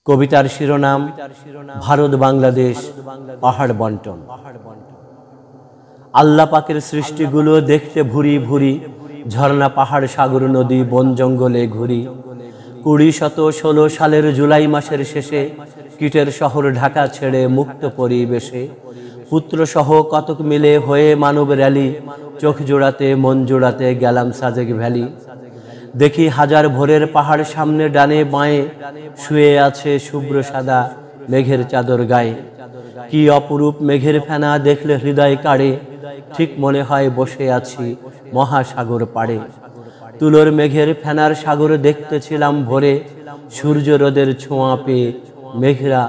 কবিতার শিরোনাম ভারত বাংলাদেশ পাহাড় বন্টন। আল্লাহ পাকের সৃষ্টিগুলো দেখতে ভুরি ভুরি, ঝর্ণা পাহাড় সাগর নদী বন জঙ্গলে ঘুরি। 2016 সালের জুলাই মাসের শেষে কিটের শহর ঢাকা ছেড়ে মুক্ত পরিবেশে পুত্র সহ কতক মিলে হয়ে মানব র্যালি, চোখ জোড়াতে মন জোড়াতে গেলাম সাজেক ভ্যালি। দেখি হাজার ভোরের পাহাড় সামনে ডানে বাঁয়ে শুয়ে আছে শুভ্র সাদা মেঘের চাদর গায়ে। কি অপরূপ মেঘের ফেনা দেখলে হৃদয় কাড়ে, ঠিক মনে হয় বসে আছি মহাসাগর পাড়ে। তুলোর মেঘের ফেনার সাগর দেখতেছিলাম ভোরে, সূর্য রোদের ছোঁয়া পেয়ে মেঘরা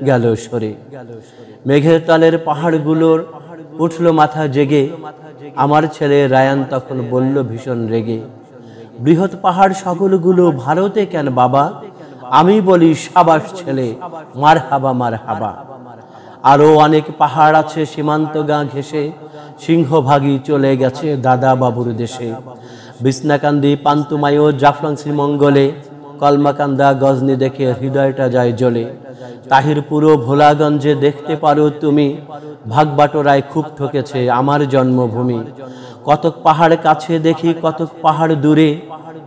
গেল সরে। মেঘের তলের পাহাড়গুলোর উঠল মাথা জেগে, আমার ছেলে রায়ান তখন বলল ভীষণ রেগে, বৃহৎ পাহাড় সকলগুলো ভারতে কেন বাবা? আমি বলি সাবাস ছেলে, মার হাবা মার হাবা। আরো অনেক পাহাড় আছে সীমান্ত গা ঘেঁষে, সিংহভাগী চলে গেছে দাদা বাবুর দেশে। বিছনাকান্দি পান্তুমায়ু জাফলং শ্রীমঙ্গলে, কলমাকান্দা গজনি দেখে হৃদয়টা যায় জ্বলে। তাহিরপুর ভোলাগঞ্জে দেখতে পারো তুমি, ভাগবাটোরায় খুব ঠকেছে আমার জন্মভূমি। কতক পাহাড় কাছে দেখি কতক পাহাড় দূরে,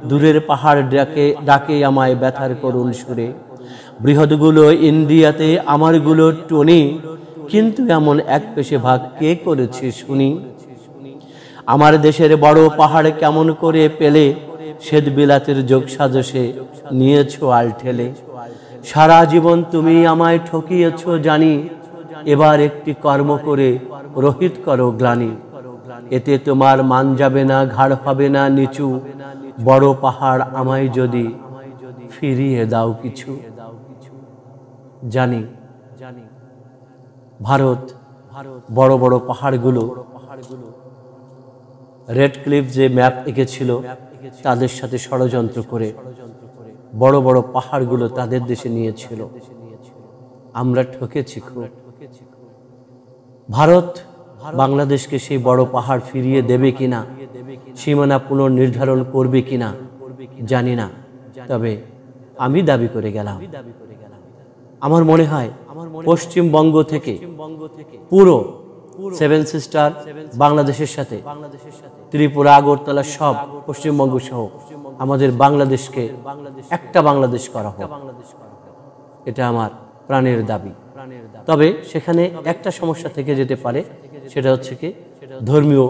দূরের পাহাড় ডাকে ডাকে আমায় ব্যথার করুণ সুরে। বৃহৎগুলো ইন্ডিয়াতে আমারগুলো টনি, কিন্তু এমন এক পেশে ভাগ কে করেছে শুনি। আমার দেশের বড় পাহাড় কেমন করে পেলে, শ্বেত বিলাতের যোগ সাজসে নিয়েছো আল ঠেলে। সারা জীবন তুমি আমায় ঠকিয়েছ জানি, এবার একটি কর্ম করে রহিত করো গ্লানি। এতে তোমার মান যাবে না, ঘাড় হবে না নিচু, বড় পাহাড় আমায় যদি ফিরিয়ে দাও কিছু। জানি ভারত বড় বড় পাহাড়গুলো, রেড ক্লিফ যে ম্যাপ এঁকেছিল তাদের সাথে ষড়যন্ত্র করে বড় বড় পাহাড়গুলো তাদের দেশে নিয়েছিল। আমরা ঠকেছি খুব। ভারত বাংলাদেশকে সেই বড় পাহাড় ফিরিয়ে দেবে কিনা, সীমানা পুনর্নির্ধারণ করবে কিনা জানি না, তবে আমি দাবি করে গেলাম, আমার মনে হয় পশ্চিমবঙ্গ থেকে পুরো 7 সিস্টার বাংলাদেশের সাথে ত্রিপুরা, আগরতলা সব পশ্চিমবঙ্গ সহ আমাদের বাংলাদেশকে একটা বাংলাদেশ করা হোক, এটা আমার প্রাণের দাবি। তবে সেখানে একটা সমস্যা থেকে যেতে পারে, সেটা হচ্ছে কি ধর্মীয়